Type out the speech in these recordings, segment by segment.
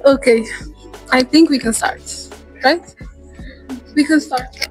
Okay, I think we can start, right? We can start.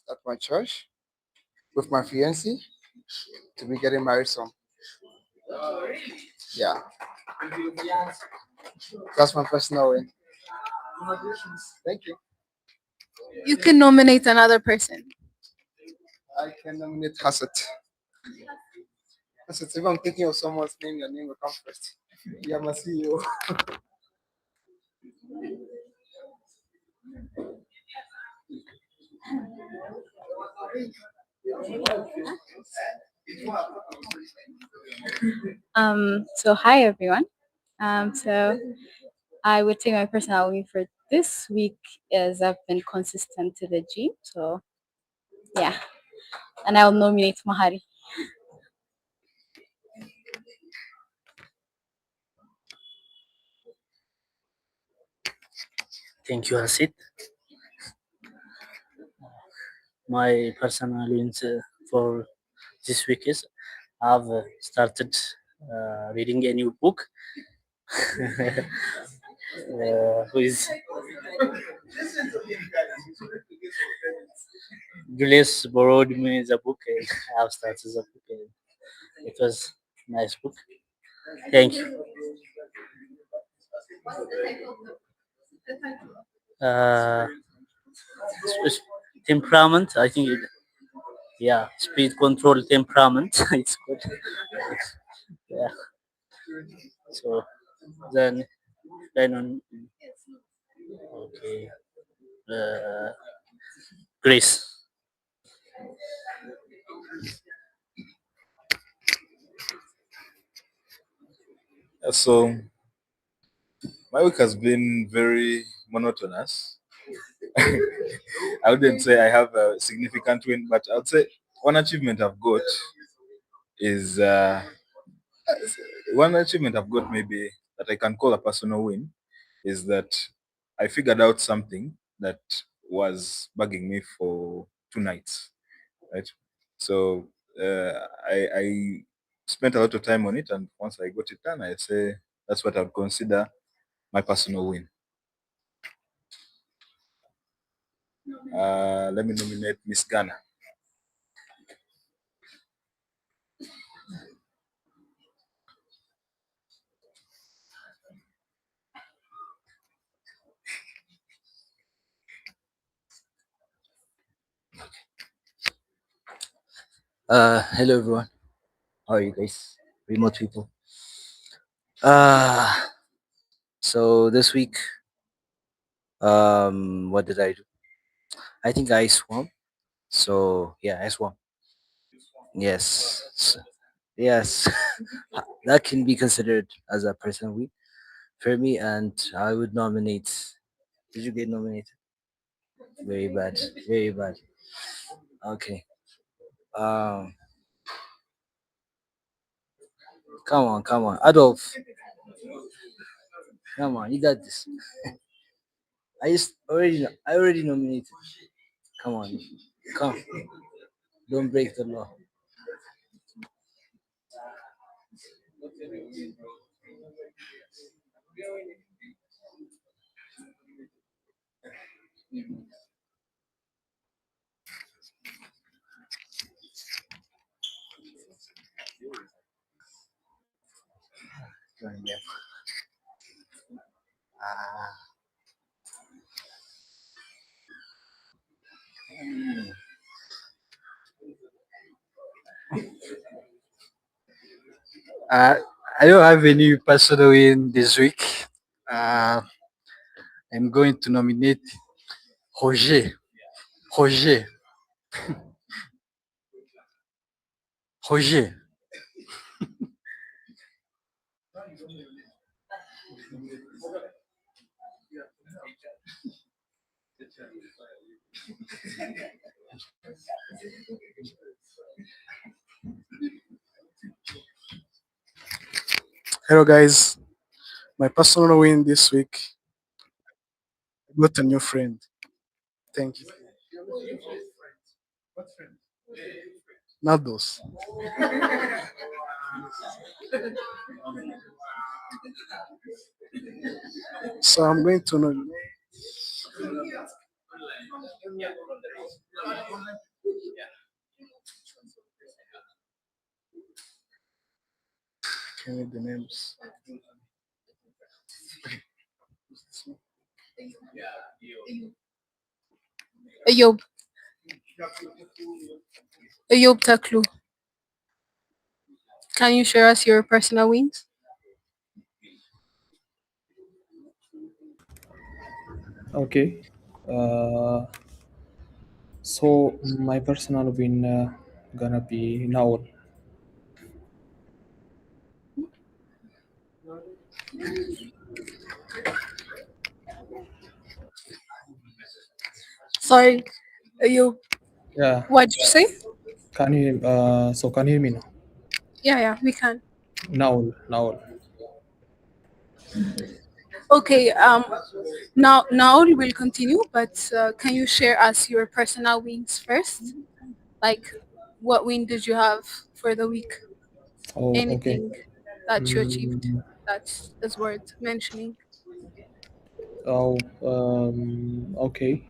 At my church with my fiancée to be getting married soon. Yeah, that's my personal win. Thank you. You can nominate another person. I can nominate Hasset. Hasset, if I'm thinking of someone's name, your name will come first. Yeah, my CEO. So hi everyone. So I would say my personal win for this week is I've been consistent to the gym. So yeah, and I'll nominate Mahari. Thank you, Hasid. My personal wins for this week is I've started reading a new book. Who is Julius borrowed me the book and I've started the book. And it was a nice book. Thank you. Uh, Temperament, I think. Yeah, speed control temperament. It's good. Yeah. So then on. Okay. Uh, Grace. So my week has been very monotonous. I wouldn't say I have a significant win, but I would say one achievement I've got is one achievement I've got maybe that I can call a personal win is that I figured out something that was bugging me for 2 nights, right? So I spent a lot of time on it, and once I got it done, I'd say that's what I'd consider my personal win. Let me nominate Miss Ghana. Hello everyone. How are you guys? Remote people. Uh so this week, what did I do? I think I swam. So yeah, I swam. Yes, yes, that can be considered as a personal win for me, and I would nominate. Did you get nominated? Very bad, very bad. Okay. Um, come on, Adolf, come on, you got this. I already nominated. Come on, come, don't break the law. Uh, I don't have any personal win this week. Uh, I'm going to nominate Roger. Roger. Roger. Hello guys, my personal win this week, I got a new friend. Thank you. Not those. So I'm going to know. Can read the names. Ayob. Ayob Taklu. Can you share us your personal wins? Okay. Uh, so my personal win gonna be now. Sorry, Ayob. Yeah. What did you say? Can you hear me now? Yeah, yeah, we can. Now. Okay. Now we will continue, but can you share us your personal wins first? Like, what win did you have for the week? Oh, okay. Anything that you achieved Mm, that is worth mentioning. okay.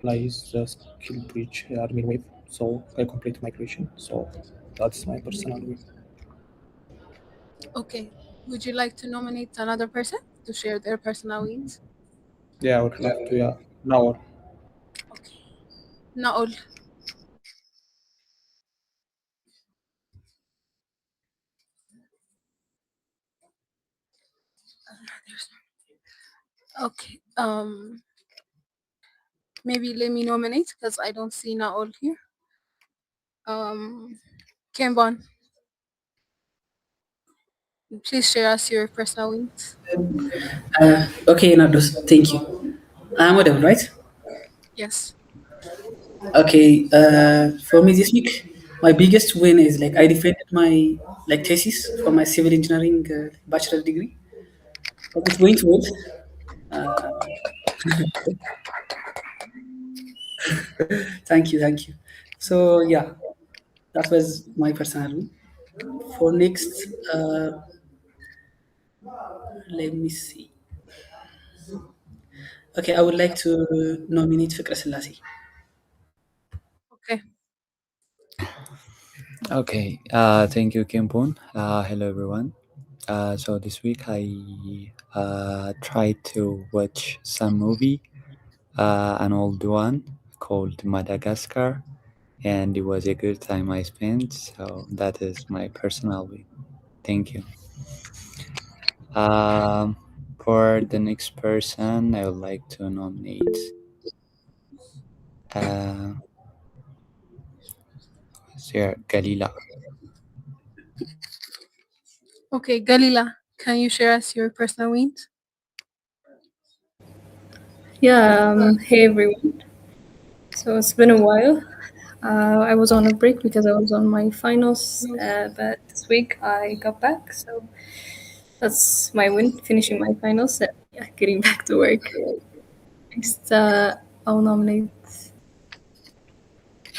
Lies the skill breach admin wave. So I complete migration. So that's my personal win. Okay. Would you like to nominate another person to share their personal wins? Yeah, I would love to. Yeah. Now. Okay. Naol. Okay. Maybe let me nominate because I don't see Naol here. Kembon, please share us your personal wins. Okay, Nados, thank you. I'm audible, right? Yes. Okay, for me this week, my biggest win is like I defended my like thesis for my civil engineering bachelor degree. But it went well. Uh, thank you. So yeah, that was my personal win. For next, let me see. Okay, I would like to nominate Fikra Selassie. Okay. Okay, thank you, Kimpon. Hello, everyone. So this week I tried to watch some movie, an old one called Madagascar, and it was a good time I spent. So that is my personal win. Thank you. For the next person, I would like to nominate. Uh, Sir Galila. Okay, Galila, can you share us your personal wins? Yeah, hey everyone. So it's been a while. I was on a break because I was on my finals, but this week I got back. So that's my win, finishing my finals and yeah, getting back to work. Next, I'll nominate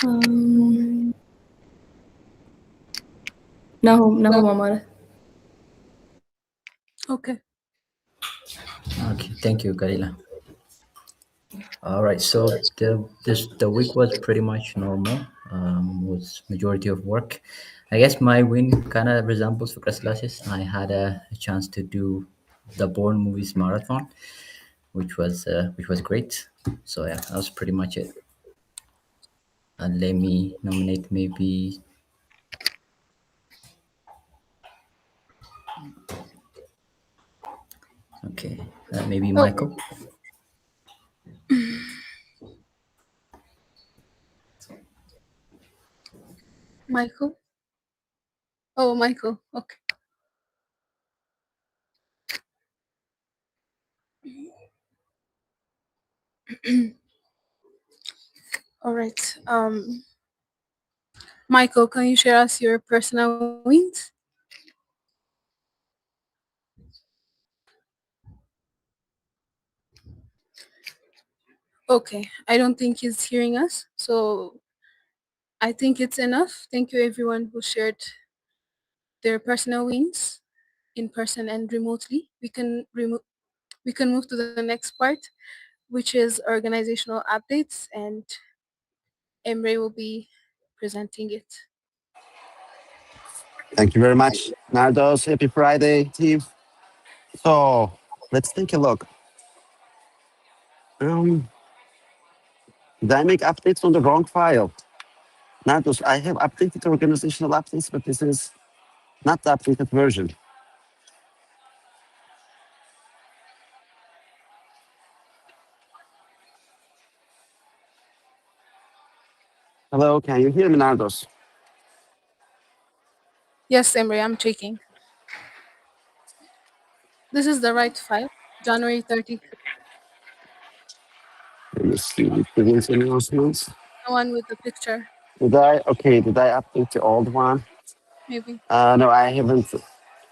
um, Naho Mamara. Okay. Okay, thank you, Karila. All right, so the week was pretty much normal. Was majority of work. I guess my win kind of resembles Fukas classes. I had a chance to do the Born Movies marathon, which was great. So yeah, that was pretty much it. And let me nominate maybe okay, maybe Oh, Michael. Michael. Oh, Michael. Okay. All right. Michael, can you share us your personal wins? Okay, I don't think he's hearing us, so I think it's enough. Thank you, everyone who shared their personal wins in person and remotely. We can move to the next part, which is organizational updates, and Emre will be presenting it. Thank you very much, Nardos. Happy Friday, team. So let's take a look. Um, did I make updates on the wrong file? Nardos, I have updated organizational updates, but this is not the updated version. Hello, can you hear me, Nardos? Yes, Emre, I'm checking. This is the right file, January 30th, Let me see. Previous announcements. the one with the picture, Did I? Okay, did I update the old one? maybe. No, I haven't.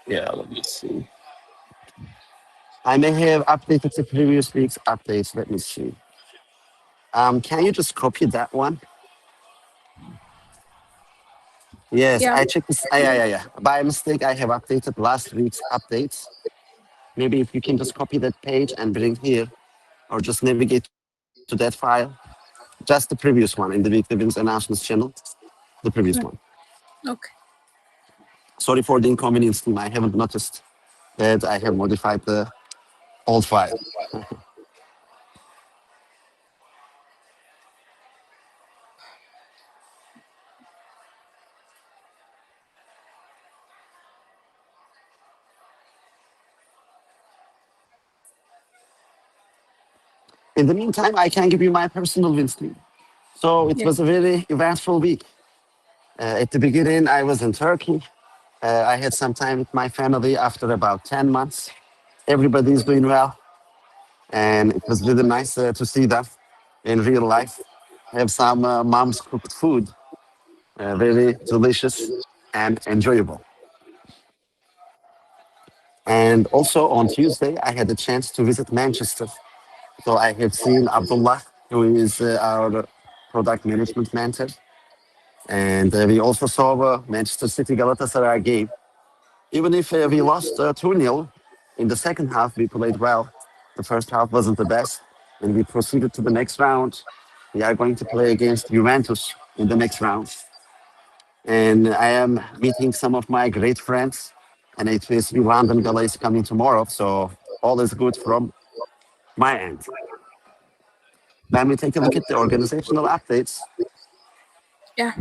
Yeah, let me see. I may have updated the previous week's updates. Let me see. Can you just copy that one? Yes, Yeah, I checked this. Yeah. By mistake, I have updated last week's updates. Maybe if you can just copy that page and bring here, or just navigate to that file. Just the previous one in the weekly wins announcements channel. The previous one. okay. Sorry for the inconvenience, team. I haven't noticed that I have modified the old file. In the meantime, I can give you my personal wins, team. So it Yeah. was a very eventful week. At the beginning, I was in Turkey. I had some time with my family after about 10 months. Everybody is doing well. And it was really nice to see them in real life. Have some mom's cooked food, very delicious and enjoyable. And also on Tuesday, I had a chance to visit Manchester. So I have seen Abdullah, who is our product management mentor. And we also saw Manchester City Galatasaray game. Even if we lost 2-0, in the second half we played well. The first half wasn't the best, and we proceeded to the next round. We are going to play against Juventus in the next round. And I am meeting some of my great friends, and A2SV London Gala is coming tomorrow, so all is good from my end. When we take a look at the organizational updates, Yeah.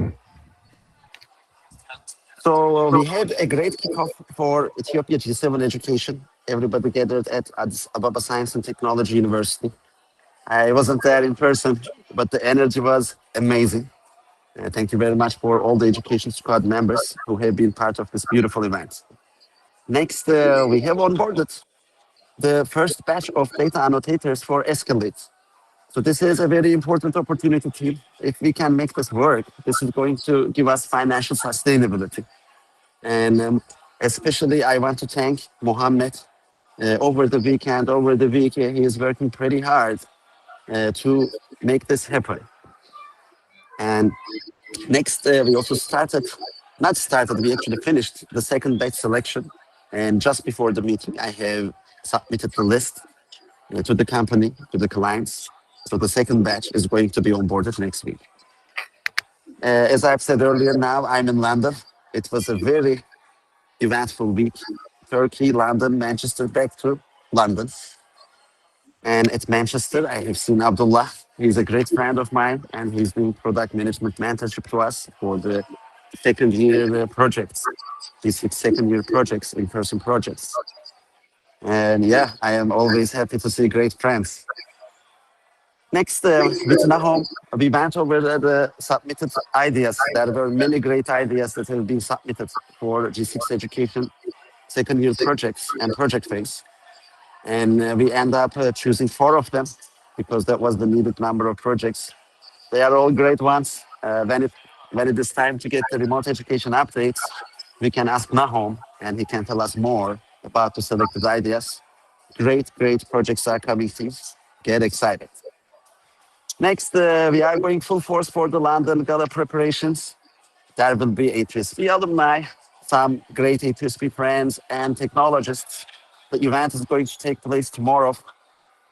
so we had a great kickoff for Ethiopia G7 education. Everybody gathered at Addis Ababa Science and Technology University. I wasn't there in person, but the energy was amazing. Thank you very much for all the education squad members who have been part of this beautiful event. Next, we have onboarded the first batch of data annotators for Escalate. So this is a very important opportunity, team. If we can make this work, this is going to give us financial sustainability. And especially, I want to thank Mohammed. Over the weekend, over the week, he is working pretty hard to make this happen. And next, we also not started, we actually finished the second batch selection. And just before the meeting, I have submitted the list to the company, to the clients. So the second batch is going to be onboarded next week. As I've said earlier, now I'm in London. It was a very eventful week. Turkey, London, Manchester, back to London. And at Manchester, I have seen Abdullah. He's a great friend of mine, and he's doing product management mentorship to us for the second year projects. These second year projects, in person projects. And yeah, I am always happy to see great friends. Next, with Nahom, we went over the submitted ideas. There were many great ideas that have been submitted for G6 education second year projects and project phase. And we end up choosing 4 of them because that was the needed number of projects. They are all great ones. When it is time to get the remote education updates, we can ask Nahom and he can tell us more about the selected ideas. Great projects are coming, please. Get excited. Next, we are going full force for the London Gala preparations. There will be A2SV alumni, some great A2SV friends and technologists. The event is going to take place tomorrow,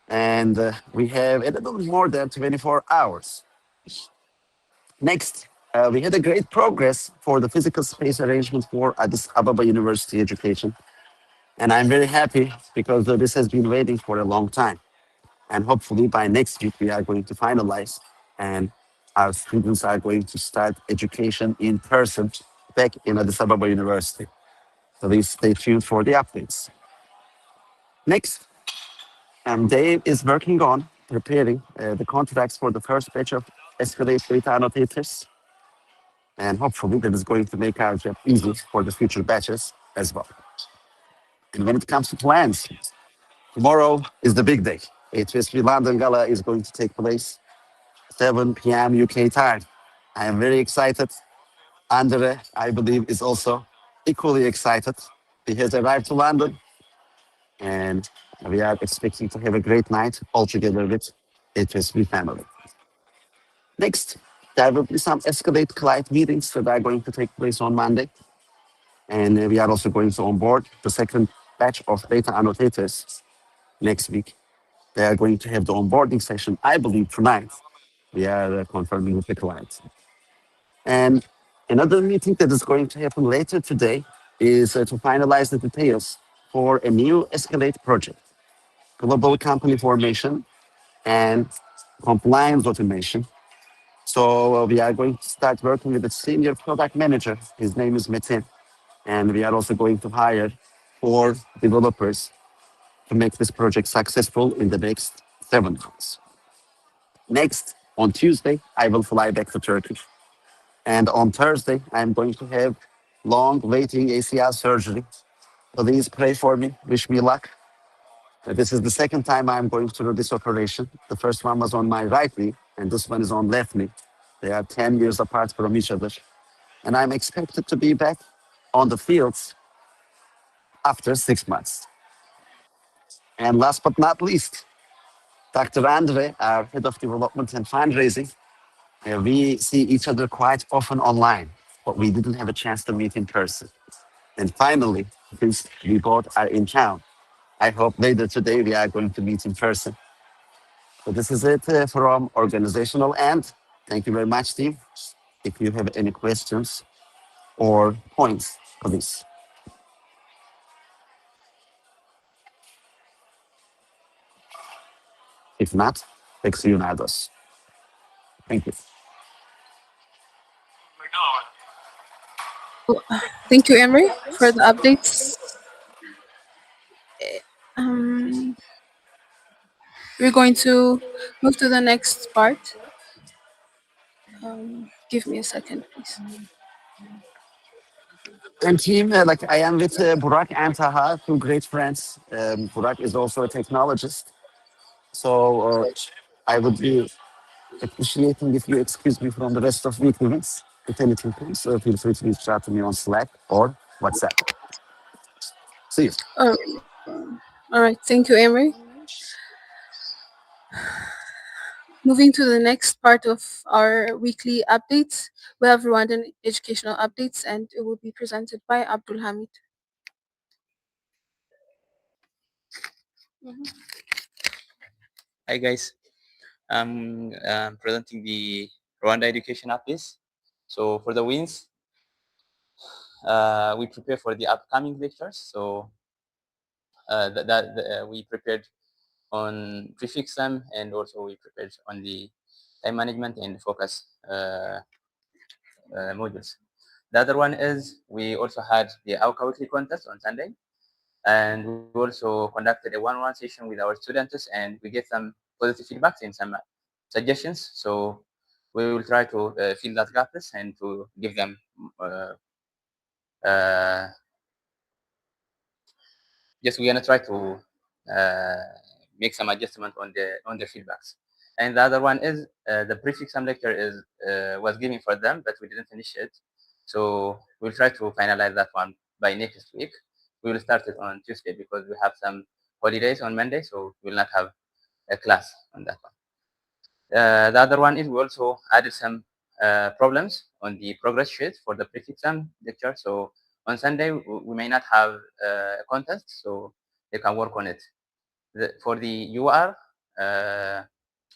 and we have a little more than 24 hours. Next, we had a great progress for the physical space arrangement for Addis Ababa University Education. And I'm very happy because this has been waiting for a long time. And hopefully by next week, we are going to finalize and our students are going to start education in person back in Addis Ababa University. So please stay tuned for the updates. Next, Dave is working on preparing the contracts for the first batch of Escalate data annotators. And hopefully that is going to make our job easy for the future batches as well. And when it comes to plans, tomorrow is the big day. A2SV London Gala is going to take place 7 p.m. UK time. I am very excited. Andre, I believe, is also equally excited. He has arrived to London and we are expecting to have a great night all together with A2SV family. Next, there will be some Escalate client meetings that are going to take place on Monday. And we are also going to onboard the second batch of data annotators next week. They are going to have the onboarding session, I believe, tonight. We are confirming with the clients. And another meeting that is going to happen later today is to finalize the details for a new Escalate project, global company formation and compliance automation. So we are going to start working with the senior product manager. His name is Metin. And we are also going to hire 4 developers to make this project successful in the next 7 months. Next, on Tuesday, I will fly back to Turkey. And on Thursday, I'm going to have long waiting ACL surgery. Please pray for me, wish me luck. This is the second time I'm going through this operation. The first one was on my right knee, and this one is on left knee. They are 10 years apart from each other. And I'm expected to be back on the fields after 6 months. And last but not least, Dr. Andre, our head of development and fundraising, we see each other quite often online, but we didn't have a chance to meet in person. And finally, since we both are in town, I hope later today we are going to meet in person. So this is it from organizational end. Thank you very much, team. If you have any questions or points, please. If not, Leonardos. Thank you. Thank you, Emery, for the updates. Um, We're going to move to the next part. Give me a second, please. And team, like I am with Burak and Taha, two great friends. Burak is also a technologist. So I would be appreciating if you excuse me from the rest of the events. If anything comes, feel free to reach out to me on Slack or WhatsApp. See you. Oh, all right. Thank you, Emery. Moving to the next part of our weekly updates, we have Rwandan educational updates, and it will be presented by Abdul Hamid. Hi guys, I'm presenting the Rwanda education updates. So for the wins, we prepare for the upcoming lectures. So we prepared on prefix them, and also we prepared on the time management and focus modules. The other one is we also had the AUCA weekly contest on Sunday, and we also conducted a one-on-one session with our students, and we get some positive feedbacks and some suggestions. So we will try to fill that gaps and to give them uh, just we're gonna try to make some adjustment on the feedbacks. And the other one is the prefix some lecture is was given for them, but we didn't finish it. So we'll try to finalize that one by next week. We will start it on Tuesday because we have some holidays on Monday, so we'll not have a class on that one. The other one is we also added some problems on the progress sheet for the prefix exam lecture. So on Sunday, we may not have a contest, so they can work on it. For the UR,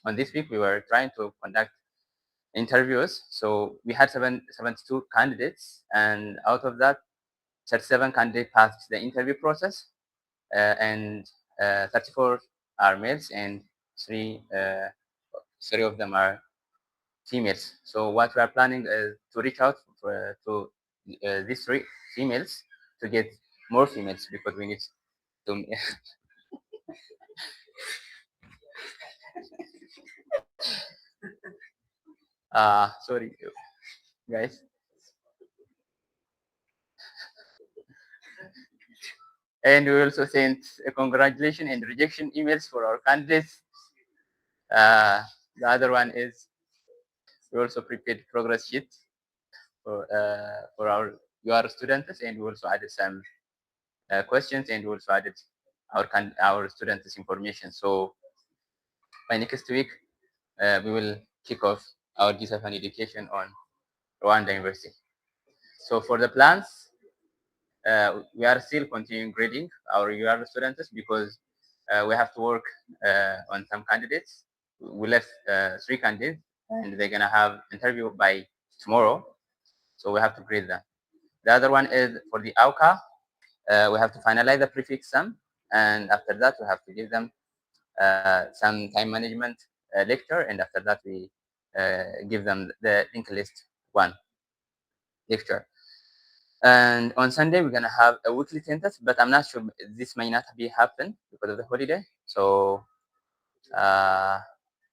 on this week, we were trying to conduct interviews. So we had 72 candidates, and out of that, 37 candidates passed the interview process, and 34 are males, and three of them are females. So what we are planning is to reach out to these three females to get more females because we need to. Sorry, guys. And we also sent a congratulation and rejection emails for our candidates. The other one is we also prepared progress sheets for our UR students, and we also added some questions, and we also added our students' information. So by next week, we will kick off our G7 education on Rwanda University. So for the plans, we are still continuing grading our UR students because we have to work on some candidates. We left three candidates, and they're gonna have interview by tomorrow. So we have to grade them. The other one is for the AUCA. We have to finalize the prefix sum, and after that we have to give them some time management lecture, and after that we give them the linked list one lecture. And on Sunday we're gonna have a weekly test, but I'm not sure this may not be happen because of the holiday. So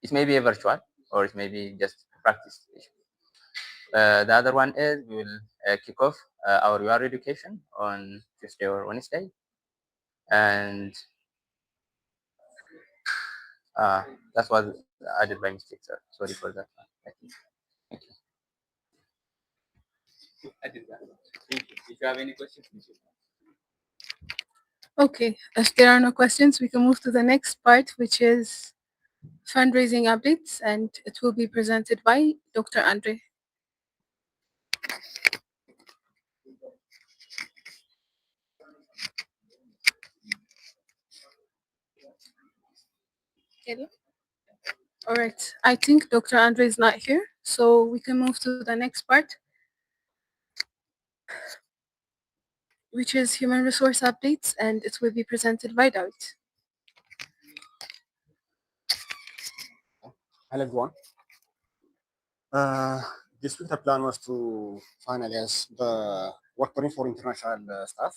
it may be a virtual or it may be just practice. The other one is we will kick off our UR education on Tuesday or Wednesday, and that was added by mistake, sir. Sorry for that. Thank you. I did that. Thank you. If you have any questions, please. Okay, if there are no questions, we can move to the next part, which is fundraising updates, and it will be presented by Dr. Andre. All right, I think Dr. Andre is not here, so we can move to the next part, which is human resource updates, and it will be presented by David. Hello everyone. This week the plan was to finalize the work permit for international staff.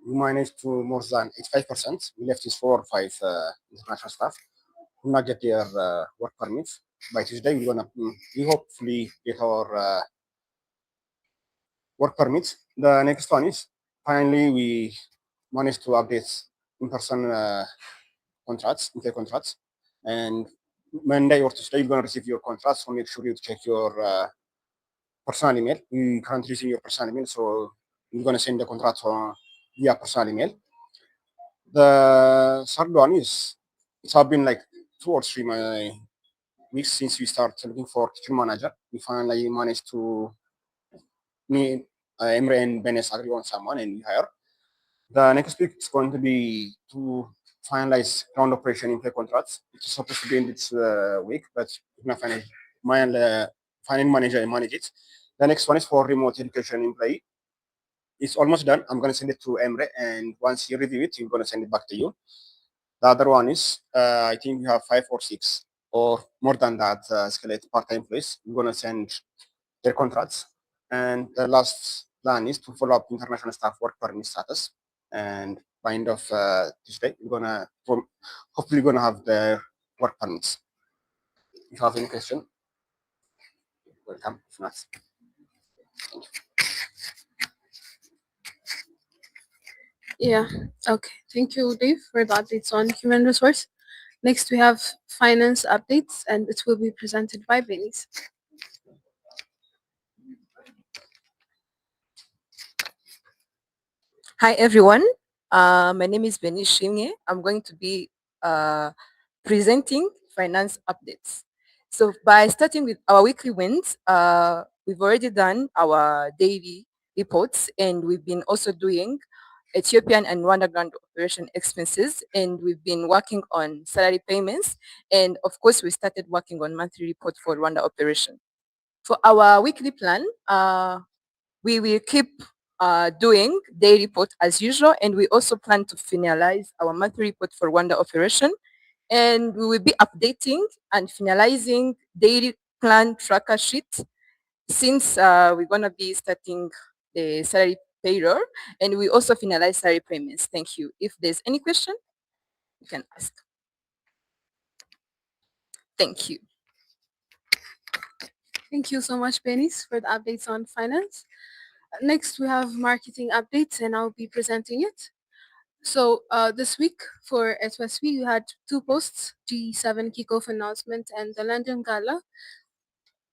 We managed to more than 85%. We left is 4 or 5 international staff. who not get their work permits by Tuesday. We hopefully get our work permits. The next one is finally we managed to update in-person contracts, inter contracts, and Monday or Tuesday you're gonna receive your contracts. So make sure you check your personal email. You can't use your personal email, so you're gonna send the contract via personal email. The third one is it's have been like 2 or 3 weeks since we started looking for team manager. We finally managed to me, Emre and Benes agree on someone and we hire. The next week is going to be to finalize ground operation in play contracts. It's supposed to be in this week, but my final manager manage it. The next one is for remote education employee. It's almost done. I'm going to send it to Emre, and once you review it, he's going to send it back to you. The other one is, I think we have 5 or 6 or more than that skeleton part-time employees. We're going to send their contracts. And the last plan is to follow up international staff work permit status. And by end of Tuesday, hopefully gonna have their work permits. If you have any question, welcome. If not, thank you. Yeah. Okay. Thank you, Dave, for the updates on human resource. Next, we have finance updates, and it will be presented by Benis. Hi everyone, my name is Beni Shimye. I'm going to be presenting finance updates. So by starting with our weekly wins, we've already done our daily reports and we've been also doing Ethiopian and Rwanda ground operation expenses, and we've been working on salary payments, and of course we started working on monthly report for Rwanda operation. For our weekly plan, we will keep doing day report as usual, and we also plan to finalize our monthly report for Rwanda operation, and we will be updating and finalizing daily plan tracker sheet since we're going to be starting the salary payroll, and we also finalize salary payments. Thank you. If there's any question, you can ask. Thank you. Thank you so much, Benis, for the updates on finance. Next, we have marketing updates, and I'll be presenting it. So this week for A2SV, we had 2 posts, G7 kickoff announcement and the London Gala.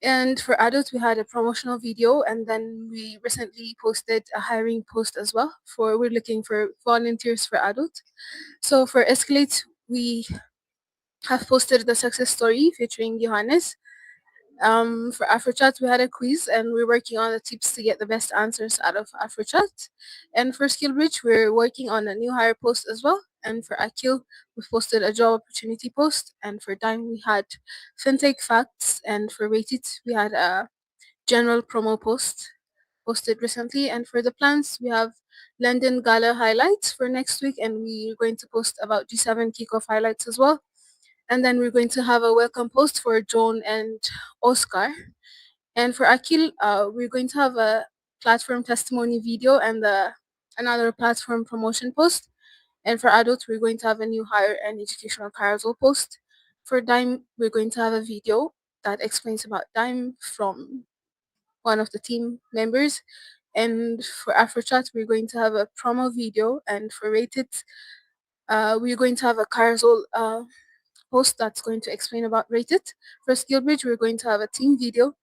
And for adults, we had a promotional video, and then we recently posted a hiring post as well. We're looking for volunteers for adults. So for Escalate, we have posted the success story featuring Johannes. For AfroChat, we had a quiz and we're working on the tips to get the best answers out of AfroChat. And for SkillBridge, we're working on a new hire post as well. And for Akil, we posted a job opportunity post. And for Dime, we had fintech facts. And for Rated, we had a general promo post posted recently. And for the plans, we have London Gala highlights for next week, and we're going to post about G7 kickoff highlights as well. And then we're going to have a welcome post for Joan and Oscar. And for Akil, we're going to have a platform testimony video and another platform promotion post. And for adults, we're going to have a new hire and educational carousel post. For Dime, we're going to have a video that explains about Dime from one of the team members. And for AfroChat, we're going to have a promo video. And for Rated, we're going to have a carousel post that's going to explain about Rated. For SkillBridge, we're going to have a team video.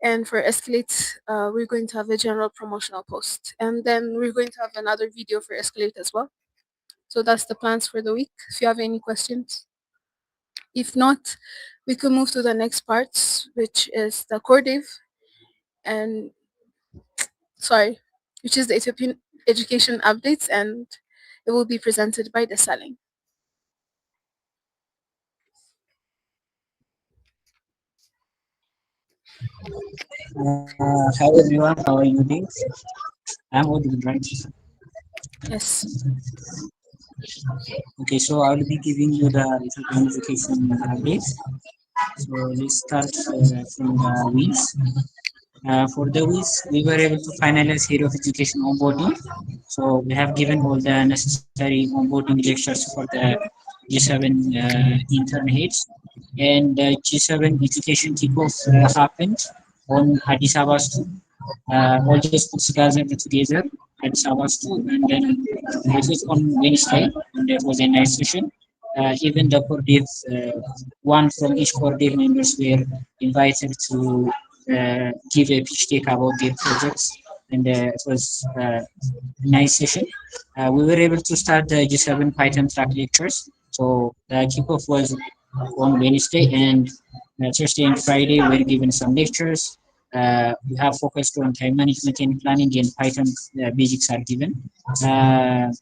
And for Escalate, we're going to have a general promotional post. And then we're going to have another video for Escalate as well. So that's the plans for the week. If you have any questions. If not, we can move to the next parts, which is the core div. And which is the Ethiopian education updates, and it will be presented by the Saling. Hi everyone, how are you doing? I'm audible, right? Yes. Okay, so I will be giving you the Ethiopian education updates. So let's start from the wins. For the wins, we were able to finalize Hero of Education onboarding. So we have given all the necessary onboarding lectures for the G7 intern heads. And G7 education kickoff happened on Addis Ababa too. All the schools gathered together at Sabas too, and then it was on Wednesday, and there was a nice session. Even the core dev, one from each core dev members were invited to give a pitch deck about their projects, and it was a nice session. We were able to start the G7 Python track lectures. So the kickoff was on Wednesday, and Thursday and Friday we were given some lectures. We have focused on time management and planning, and Python basics are given. Uh,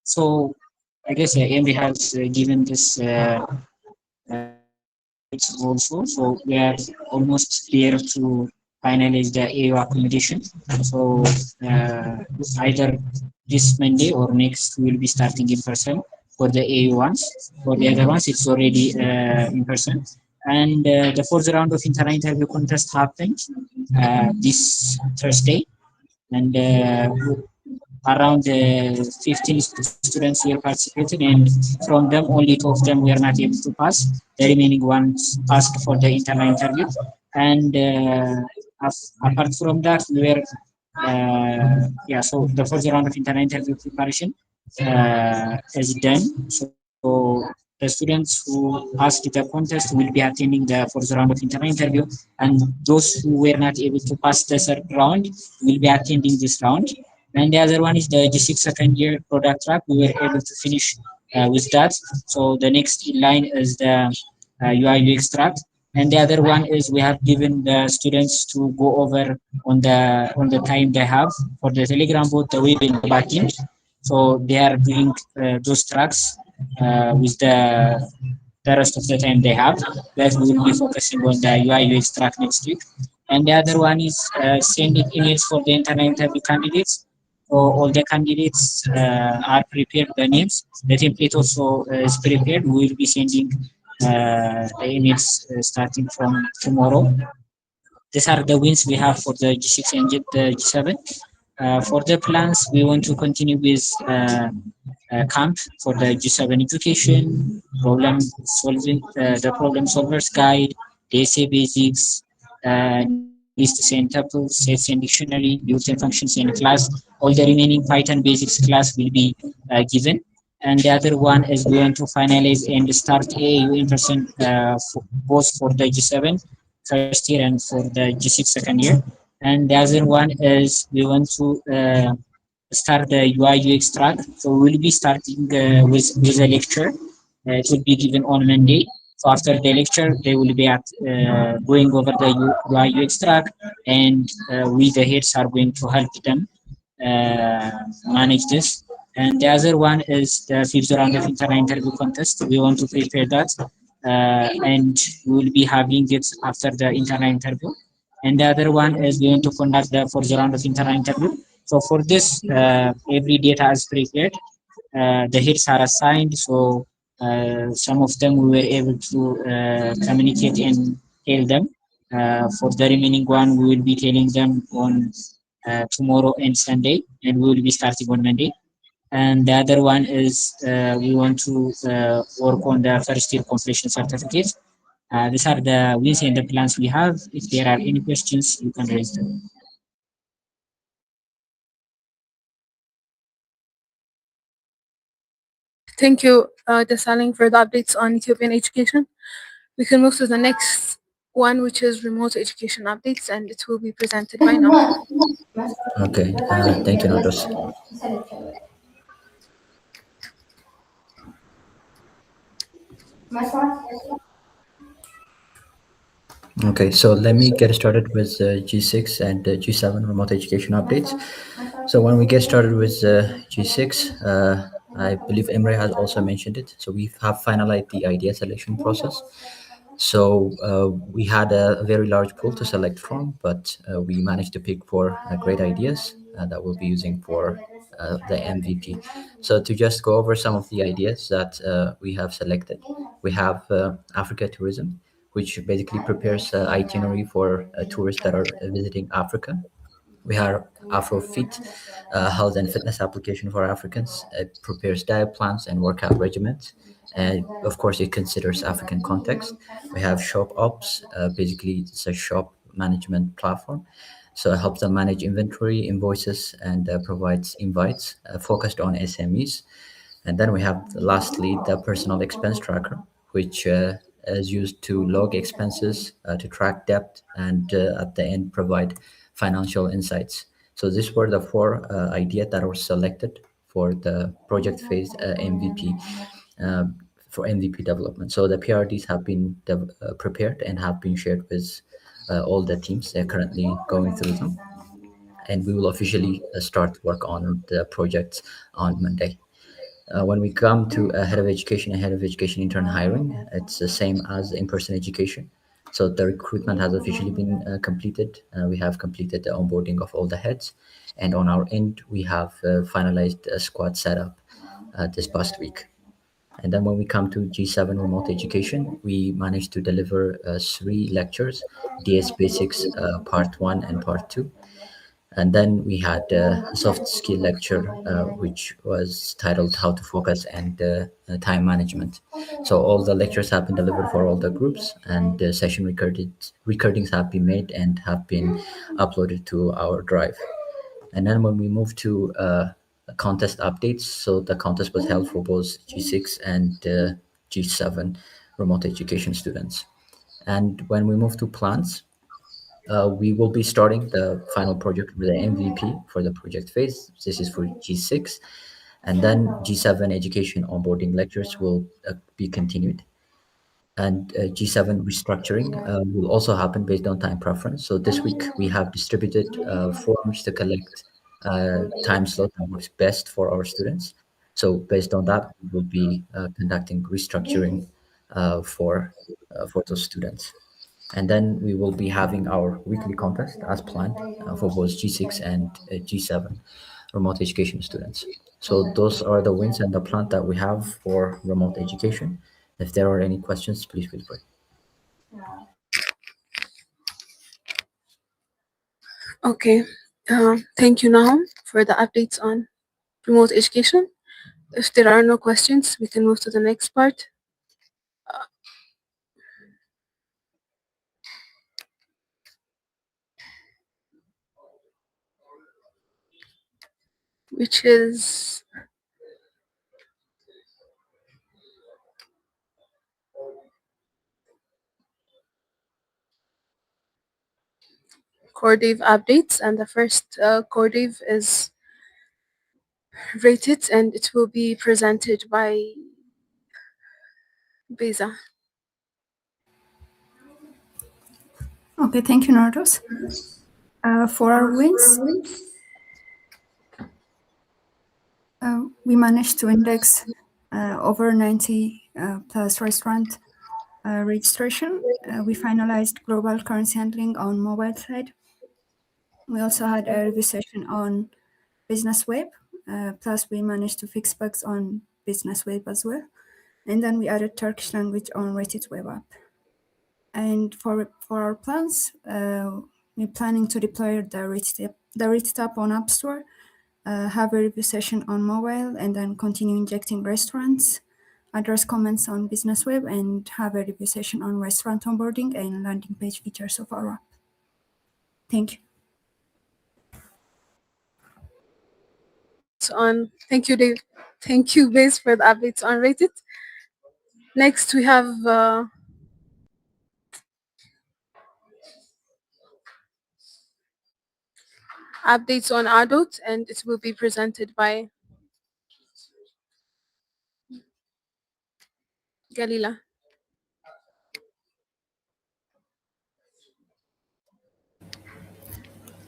so I guess Emily has given this updates also. So we are almost clear to finalize the AU accommodation. So either this Monday or next we will be starting in person for the AU ones. For the other ones, it's already in person. And the fourth round of internal interview contest happened this Thursday, and around 15 students here participated, and from them only two of them were not able to pass. The remaining ones passed for the internal interview, and apart from that we were yeah, so the first round of internal interview preparation is done. So the students who passed the contest will be attending the first round of internal interview, and those who were not able to pass the third round will be attending this round. And the other one is the G6 second year product track. We were able to finish with that. So the next in line is the UI UX track. And the other one is we have given the students to go over on the time they have for the Telegram bot, the web and the backend. So they are doing those tracks with the rest of the time they have. That we will be focusing on the UI UX track next week. And the other one is sending emails for the internal interview candidates. So all the candidates are prepared, the names. The template also is prepared. We will be sending the emails starting from tomorrow. These are the wins we have for the G6 and the G7. For the plans, we want to continue with camp for the G7 education, the problem solvers guide, the essay basics, lists and tuples, sets and dictionary, built-in functions in class. All the remaining Python basics class will be given. And the other one is going to finalize and start AAU in person both for the G7 first year and for the G6 second year. And the other one is we want to start the UI UX track. So we'll be starting with a lecture. It will be given on Monday. So after the lecture, they will be at going over the UI UX track, and we the heads are going to help them manage this. And the other one is the fifth round of internal interview contest. We want to prepare that, and we will be having it after the internal interview. And the other one is going to conduct the fourth round of internal interview. So for this, every data is prepared. The hits are assigned. So some of them we were able to communicate and tell them. For the remaining one, we will be telling them on tomorrow and Sunday, and we will be starting on Monday. And the other one is we want to work on the first year completion certificate. These are the wins and the plans we have. If there are any questions, you can raise them. Thank you, Desaling, for the updates on Ethiopian education. We can move to the next one, which is remote education updates, and it will be presented by now. Okay, thank you, Nados. Okay, so let me get started with G6 and G7 remote education updates. So when we get started with G6, I believe Emre has also mentioned it. So we have finalized the idea selection process. So we had a very large pool to select from, but we managed to pick four great ideas that we'll be using for the MVP. So to just go over some of the ideas that we have selected, we have Africa tourism, which basically prepares itinerary for tourists that are visiting Africa. We have AfroFit, health and fitness application for Africans. It prepares diet plans and workout regimens. And of course, it considers African context. We have Shop Ops. Basically, it's a shop management platform. So it helps them manage inventory, invoices, and provides invites focused on SMEs. And then we have lastly the personal expense tracker, which is used to log expenses, to track debt, and at the end provide financial insights. So these were the four ideas that were selected for the project phase MVP. um, for MVP development. So the PRDs have been prepared and have been shared with all the teams. They're currently going through them, and we will officially start work on the projects on Monday. When we come to head of education and head of education intern hiring, it's the same as in-person education. So the recruitment has officially been completed. We have completed the onboarding of all the heads, and on our end, we have finalized a squad setup this past week. And then when we come to G7 remote education, we managed to deliver three lectures: DS Basics Part 1 and Part 2. And then we had a soft skill lecture, which was titled How to Focus and Time Management. So all the lectures have been delivered for all the groups, and the session recordings have been made and have been uploaded to our drive. And then when we move to contest updates, so the contest was held for both G6 and G7 remote education students. And when we move to plans, we will be starting the final project with the MVP for the project phase. This is for G6. And then G7 education onboarding lectures will be continued. And G7 restructuring will also happen based on time preference. So this week we have distributed forms to collect time slot that works best for our students. So based on that, we will be conducting restructuring for those students. And then we will be having our weekly contest as planned for both G6 and G7 remote education students. So those are the wins and the plan that we have for remote education. If there are any questions, please feel free. Okay. Thank you, Nahum, for the updates on remote education. If there are no questions, we can move to the next part, which is core dev updates. And the first core dev is rated, and it will be presented by Beza. Okay, thank you, Nardos. For our wins, we managed to index over 90 plus restaurant registration. We finalized global currency handling on mobile side. We also had a review session on business web. Plus, we managed to fix bugs on business web as well. And then we added Turkish language on rated web app. And for our plans, we're planning to deploy the rated app on App Store, have a review session on mobile, and then continue injecting restaurants, address comments on business web, and have a review session on restaurant onboarding and landing page features of our app. Thank you. Thank you, Dave. Thank you, Bez, for the updates on rated. Next, we have updates on adult, and it will be presented by Galila.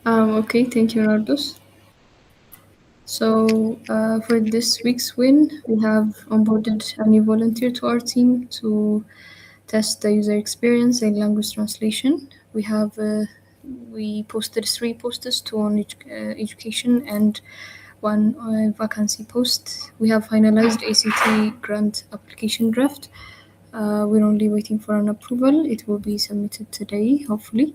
Okay, thank you, Nardos. So for this week's win, we have onboarded a new volunteer to our team to test the user experience and language translation. We posted 3 posts, 2 on education and 1 vacancy post. We have finalized ACT grant application draft. We're only waiting for an approval. It will be submitted today, hopefully.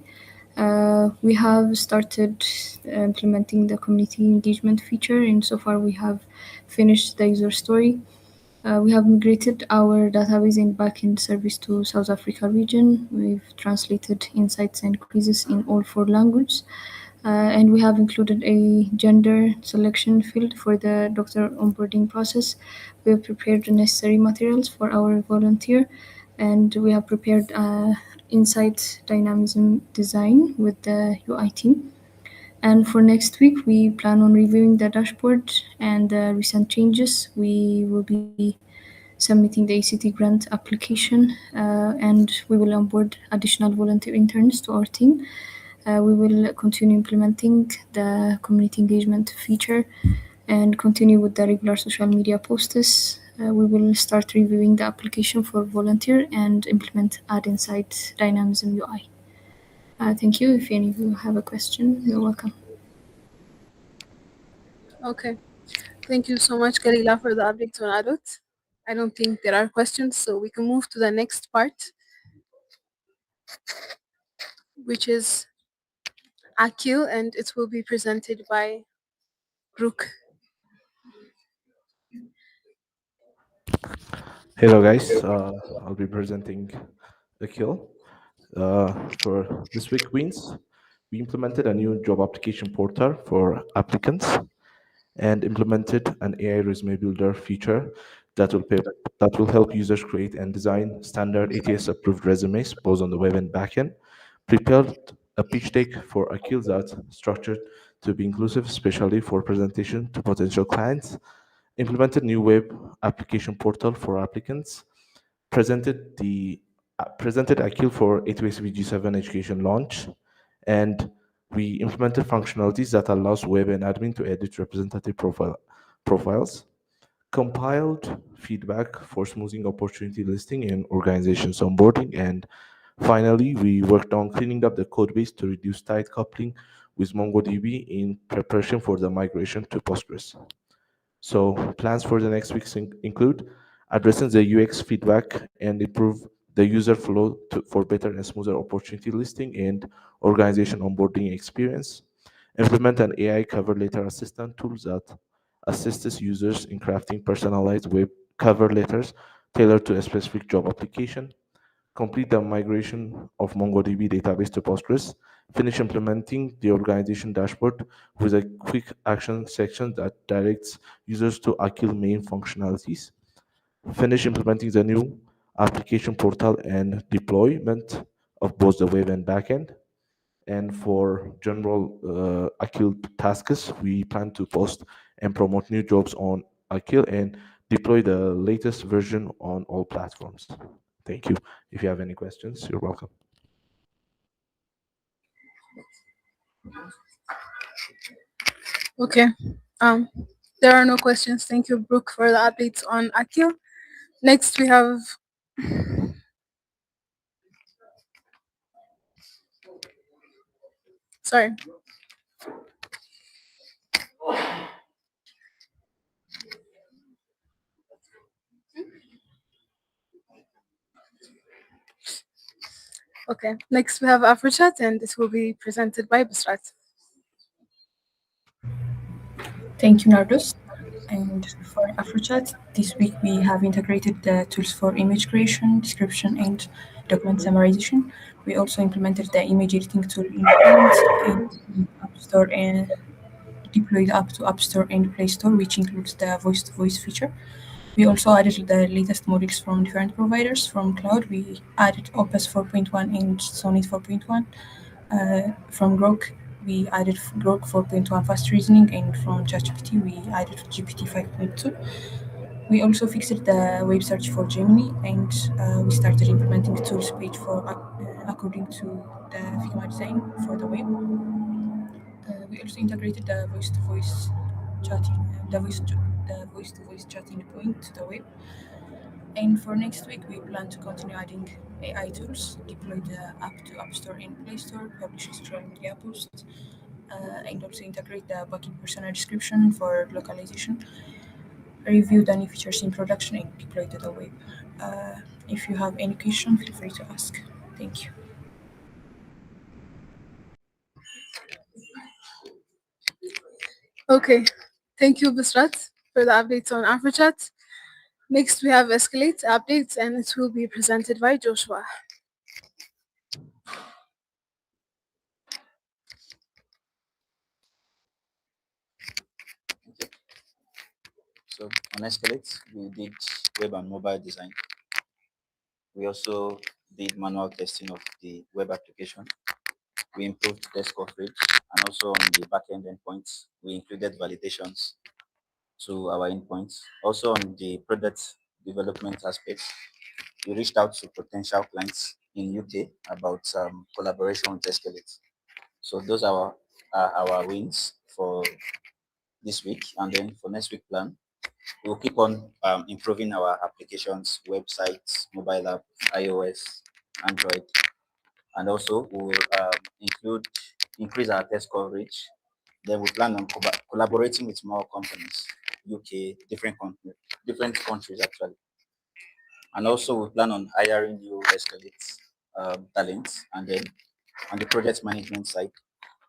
We have started implementing the community engagement feature, and so far we have finished the user story. We have migrated our database and backend service to South Africa region. We've translated insights and quizzes in all four languages. And we have included a gender selection field for the doctor onboarding process. We have prepared the necessary materials for our volunteer, and we have prepared insight dynamism design with the UI team. And for next week, we plan on reviewing the dashboard and the recent changes. We will be submitting the ACT grant application, and we will onboard additional volunteer interns to our team. We will continue implementing the community engagement feature and continue with the regular social media posts. We will start reviewing the application for volunteer and implement Add Insight Dynamism UI. Thank you. If any of you have a question, you're welcome. Okay. Thank you so much, Kalila, for the updates on adults. I don't think there are questions, so we can move to the next part, which is Akil, and it will be presented by Brooke. Hello guys, I'll be presenting Akil. For this week wins, we implemented a new job application portal for applicants and implemented an AI resume builder feature that will help users create and design standard ATS approved resumes both on the web and backend. Prepared a pitch deck for Akil that's structured to be inclusive, especially for presentation to potential clients. Implemented new web application portal for applicants. Presented Akil for A2SV G7 education launch, and we implemented functionalities that allows web and admin to edit representative profiles. Compiled feedback for smoothing opportunity listing and organizations onboarding, and finally, we worked on cleaning up the code base to reduce tight coupling with MongoDB in preparation for the migration to Postgres. So plans for the next weeks include addressing the UX feedback and improve the user flow for better and smoother opportunity listing and organization onboarding experience. Implement an AI cover letter assistant tool that assists users in crafting personalized web cover letters tailored to a specific job application. Complete the migration of MongoDB database to Postgres. Finish implementing the organization dashboard with a quick action section that directs users to Akil main functionalities. Finish implementing the new application portal and deployment of both the web and backend. And for general Akil tasks, we plan to post and promote new jobs on Akil and deploy the latest version on all platforms. Thank you. If you have any questions, you're welcome. Okay. Um, there are no questions. Thank you, Brooke, for the updates on Akil. Next, we have sorry. Okay. Next, we have Afrochat, and this will be presented by Bisrat. Thank you, Nardos. And for AfroChat, this week we have integrated the tools for image creation, description, and document summarization. We also implemented the image editing tool in Paint and App Store and deployed up to App Store and Play Store, which includes the voice-to-voice feature. We also added the latest models from different providers. From cloud, we added Opus 4.1 and Sonnet 4.1. From Grok, we added Grok 4.1 fast reasoning, and from ChatGPT, we added GPT 5.2. We also fixed the web search for Gemini, and we started implementing the tools page for according to the Figma design for the web. We also integrated the voice-to-voice chatting, the voice-to-voice chatting point to the web. And for next week, we plan to continue adding AI tools, deploy the app to App Store and Play Store, publish social media posts, and also integrate the backend personal description for localization, review the new features in production, and deploy to the web. If you have any question, feel free to ask. Thank you. Okay. Thank you, Bisrat, for the updates on AfroChat. Next, we have Escalate updates, and it will be presented by Joshua. So on Escalate, we did web and mobile design. We also did manual testing of the web application. We improved test coverage, and also on the backend endpoints, we included validations to our endpoints. Also on the product development aspects, we reached out to potential clients in UK about collaboration with Escalate. So those are our wins for this week, and then for next week plan, we'll keep on improving our applications, websites, mobile app, iOS, Android, and also we'll increase our test coverage. Then we plan on collaborating with more companies, UK, different countries actually, and also we plan on hiring new Escalate talents. And then on the project management side,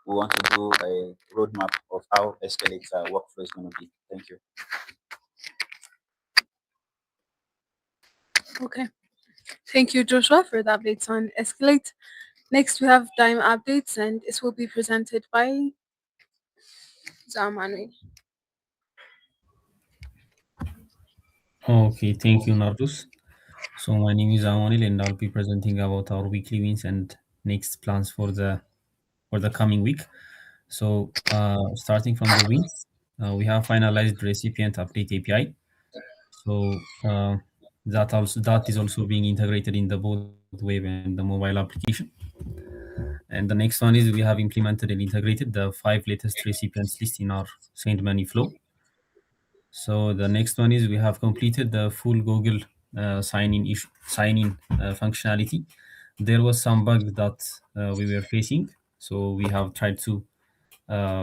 we want to do a roadmap of how Escalate workflow is going to be. Thank you. Okay. Thank you, Joshua, for the updates on Escalate. Next, we have Dime updates, and it will be presented by Zamani. Okay, thank you, Nardus. So my name is Amanil, and I'll be presenting about our weekly wins and next plans for the coming week. So starting from the wins, we have finalized recipient update API. So that is also being integrated in the both web and the mobile application. And the next one is we have implemented and integrated the 5 latest recipients list in our send money flow. So the next one is we have completed the full Google sign in functionality. There was some bug that we were facing, so we have tried to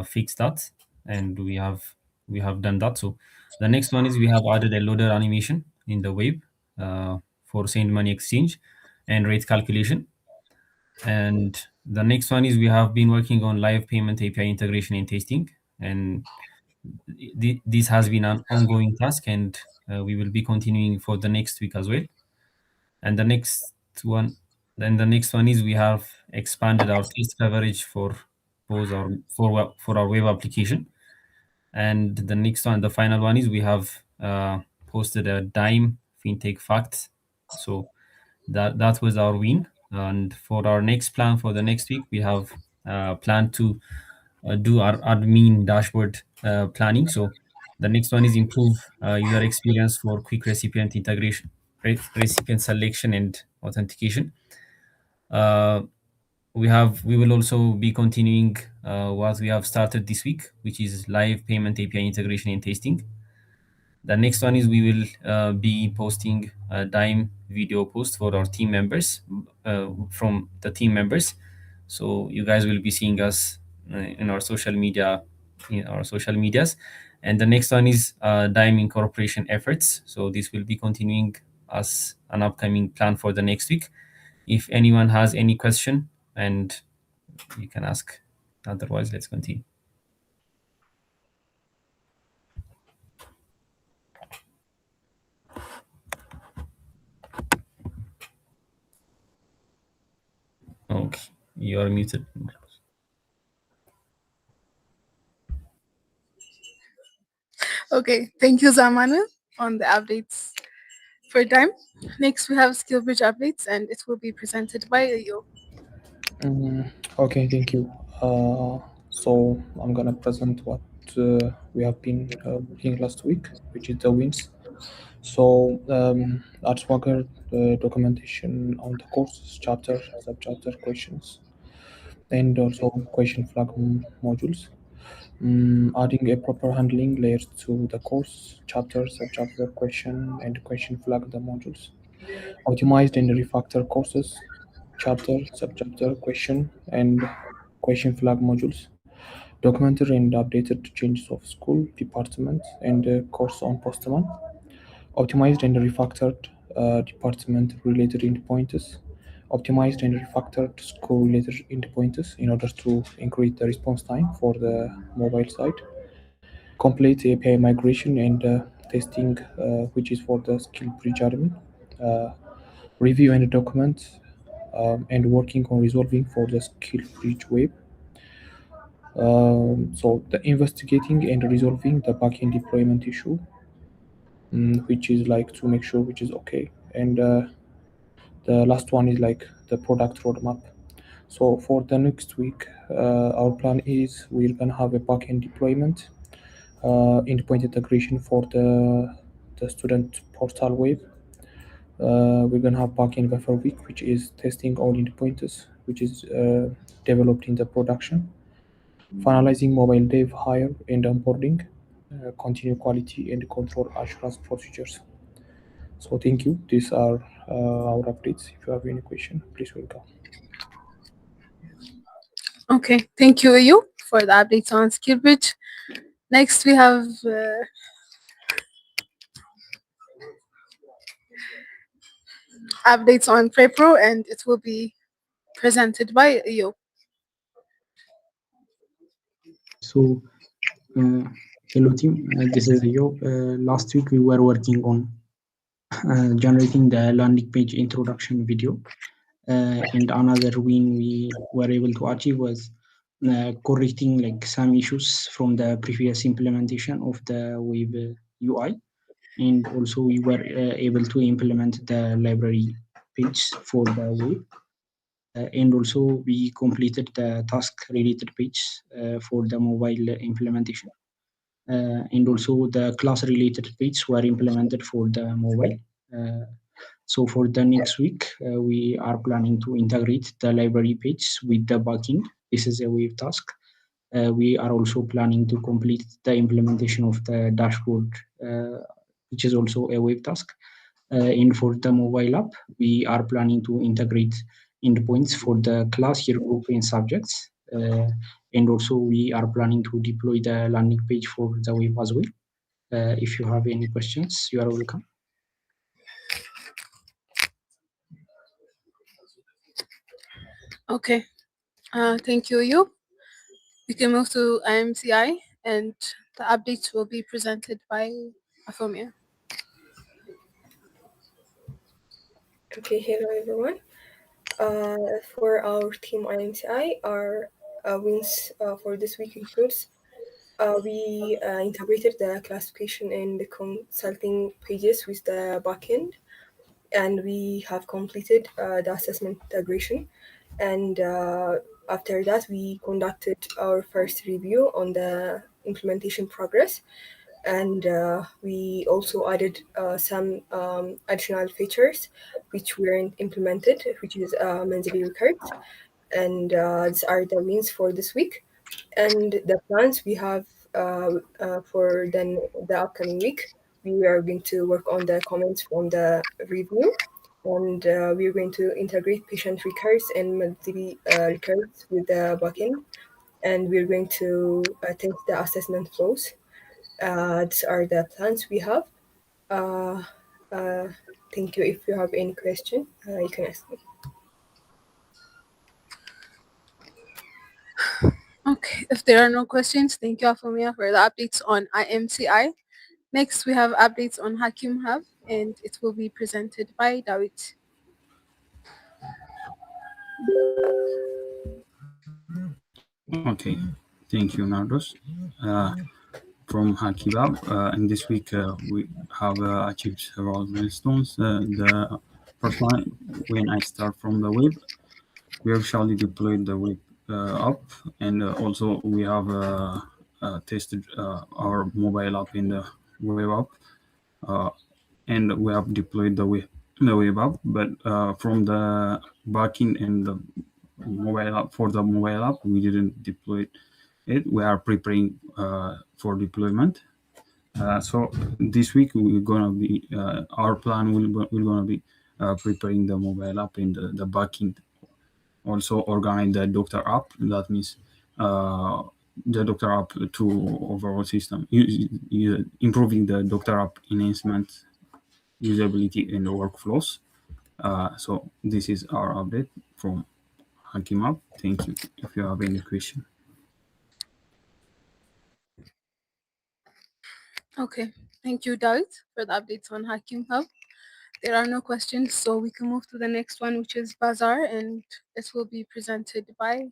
fix that, and we have done that. So the next one is we have added a loader animation in the web for send money exchange and rate calculation. And the next one is we have been working on live payment API integration and testing, and this has been an ongoing task, and we will be continuing for the next week as well. And one, the next one is we have expanded our test coverage for both for our web application. And the next one, the final one is we have posted a dime fintech fact. So that was our win. And for our next plan for the next week, we have planned to do our admin dashboard planning. So the next one is improve user experience for quick recipient integration, recipient selection and authentication. Uh, we will also be continuing what we have started this week, which is live payment API integration and testing. The next one is we will be posting a Dime video post for our team members from the team members. So you guys will be seeing us in our social media, in our social medias. And the next one is Dime incorporation efforts. So this will be continuing as an upcoming plan for the next week. If anyone has any question, and you can ask. Otherwise, let's continue. Okay, you are muted. Okay. Thank you, Zamani, on the updates for Dime. Next, we have SkillBridge updates, and it will be presented by Yo. Okay, thank you. So I'm gonna present what we have been working last week, which is the wins. So at Swagger, the documentation on the courses, chapter, sub-chapter questions, and also question flag modules. Adding a proper handling layer to the course, chapter, sub-chapter question, and question flag the modules. Optimized and refactor courses, chapter, sub-chapter, question, and question flag modules. Documented and updated changes of school, department, and course on Postman. Optimized and refactored department-related endpoints. Optimized and refactored school-related endpoints in order to increase the response time for the mobile side. complete API migration and testing, which is for the skill bridge admin, review and document, and working on resolving for the skill bridge web. So the investigating and resolving the backend deployment issue, which is like to make sure which is okay. And the last one is like the product roadmap. So for the next week, our plan is we're gonna have a backend deployment, endpoint integration for the student portal web. We're gonna have backend buffer week, which is testing all endpoints, which is developed in the production. Finalizing mobile dev hire and onboarding, continue quality and control assurance procedures. So thank you. These are our updates. If you have any question, please welcome. Okay, thank you, Ayu, for the updates on SkillBridge. Next, we have updates on PrepRo, and it will be presented by Ayu. So, hello team, this is Yo. Last week we were working on generating the landing page introduction video. And another win we were able to achieve was correcting like some issues from the previous implementation of the web UI. And also we were able to implement the library page for the web. And also we completed the task related page for the mobile implementation. And also the class related page were implemented for the mobile. So for the next week, we are planning to integrate the library page with the backend. This is a web task. We are also planning to complete the implementation of the dashboard, which is also a web task. And for the mobile app, we are planning to integrate endpoints for the class, year group, and subjects. And also we are planning to deploy the landing page for the web as well. If you have any questions, you are welcome. Okay, thank you, Ayu. We can move to IMCI, and the updates will be presented by Afomia. Okay, hello everyone. For our team IMCI, our wins for this week includes we integrated the classification and the consulting pages with the backend, and we have completed the assessment integration. And after that, we conducted our first review on the implementation progress. And we also added some additional features which weren't implemented, which is monthly records. And these are the wins for this week. And the plans we have for then the upcoming week, we are going to work on the comments from the review, and we're going to integrate patient records and monthly records with the backend, and we're going to test the assessment flows. These are the plans we have. Uh, uh, Thank you. If you have any question, you can ask me. Okay, if there are no questions, thank you, Afomia, for the updates on IMCI. Next, we have updates on Hakim Hub, and it will be presented by Dawit. Okay, thank you, Nardos. From Hakibab, in this week we have achieved several milestones. The first one, when I start from the web, we have surely deployed the web app, and also we have tested our mobile app in the web app, and we have deployed the web app. But from the backend and the mobile app, for the mobile app, we didn't deploy it. We are preparing for deployment. So this week we're gonna be our plan we're gonna be preparing the mobile app in the backend. Also organize the doctor app. That means the doctor app to overall system, improving the doctor app enhancement, usability, and workflows. So this is our update from Hakim App. Thank you. If you have any question. Okay. Thank you, Dalit, for the updates on Hakim Hub. There are no questions, so we can move to the next one, which is Bazaar, and it will be presented by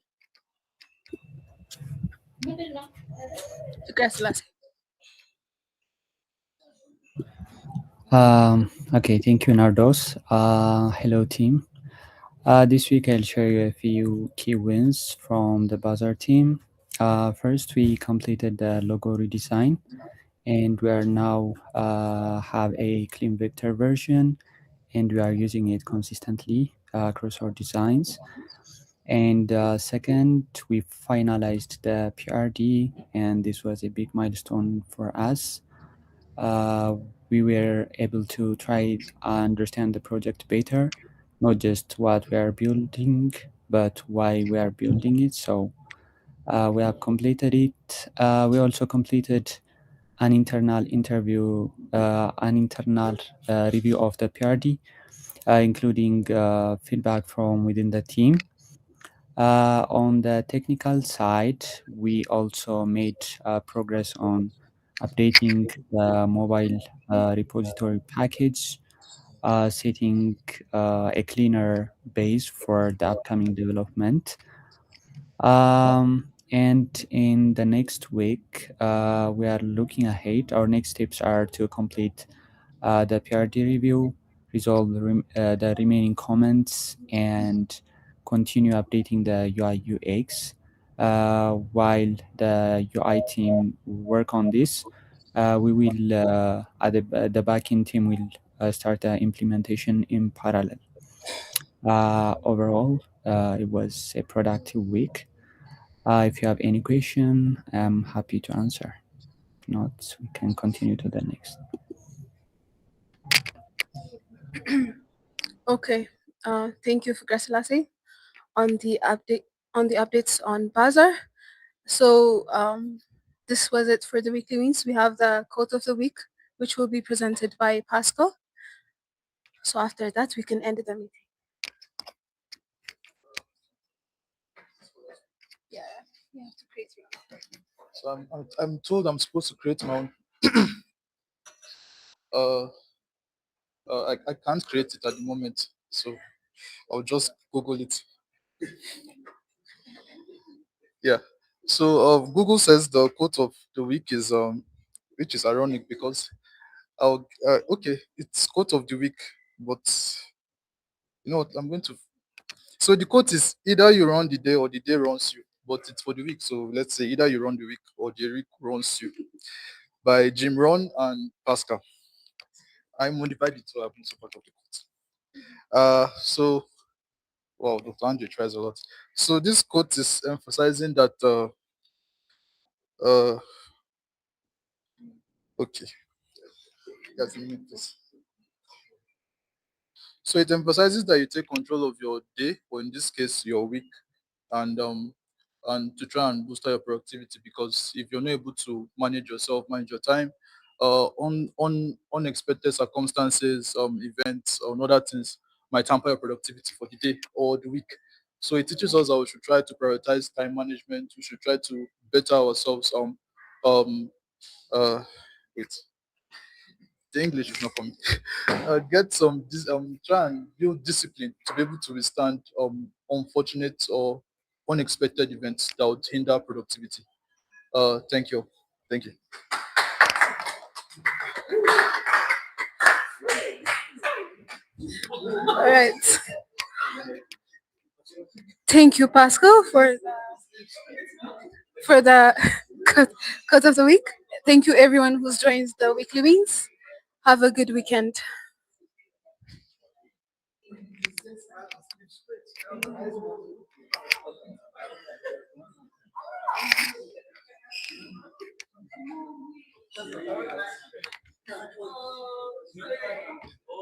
Fikra Selassie. Okay, thank you, Nardos. Hello, team. This week I'll share you a few key wins from the Bazaar team. First, we completed the logo redesign, and we are now have a clean vector version, and we are using it consistently across our designs. And second, we finalized the PRD, and this was a big milestone for us. Uh, we were able to try understand the project better, not just what we are building, but why we are building it. So we have completed it. We also completed an internal interview, an internal review of the PRD, including feedback from within the team. On the technical side, we also made progress on updating the mobile repository package, setting a cleaner base for the upcoming development. And in the next week, we are looking ahead. Our next steps are to complete the PRD review, resolve the remaining comments, and continue updating the UI UX. While the UI team work on this, we will the backend team will start the implementation in parallel. Overall, it was a productive week. If you have any question, I'm happy to answer. If not, we can continue to the next. Okay. Thank you, Fikra Selassie, on the updates on Bazaar. So this was it for the weekly wins. We have the quote of the week, which will be presented by Pascal. So after that, we can end the meeting. Yeah, you have to create your own. So I'm told I'm supposed to create my own. I can't create it at the moment, so I'll just Google it. Yeah. So Google says the quote of the week is which is ironic because okay, it's quote of the week, but you know what? I'm going to. So the quote is either you run the day or the day runs you, but it's for the week. So let's say either you run the week or the week runs you, by Jim Rohn and Pascal. I modified it so I've been support of the quote. So wow, Dr. Andre tries a lot. So this quote is emphasizing that okay. Yes, please. So it emphasizes that you take control of your day, or in this case, your week, and to try and boost your productivity. Because if you're not able to manage yourself, manage your time, on unexpected circumstances, events, or other things might hamper your productivity for the day or the week. So it teaches us that we should try to prioritize time management. We should try to better ourselves. Um, wait, the English is not coming. Get some try and build discipline to be able to withstand unfortunate or unexpected events that would hinder productivity. Thank you. Thank you. All right. Thank you, Pascal, for the cut of the week. Thank you, everyone who's joined the weekly wins. Have a good weekend.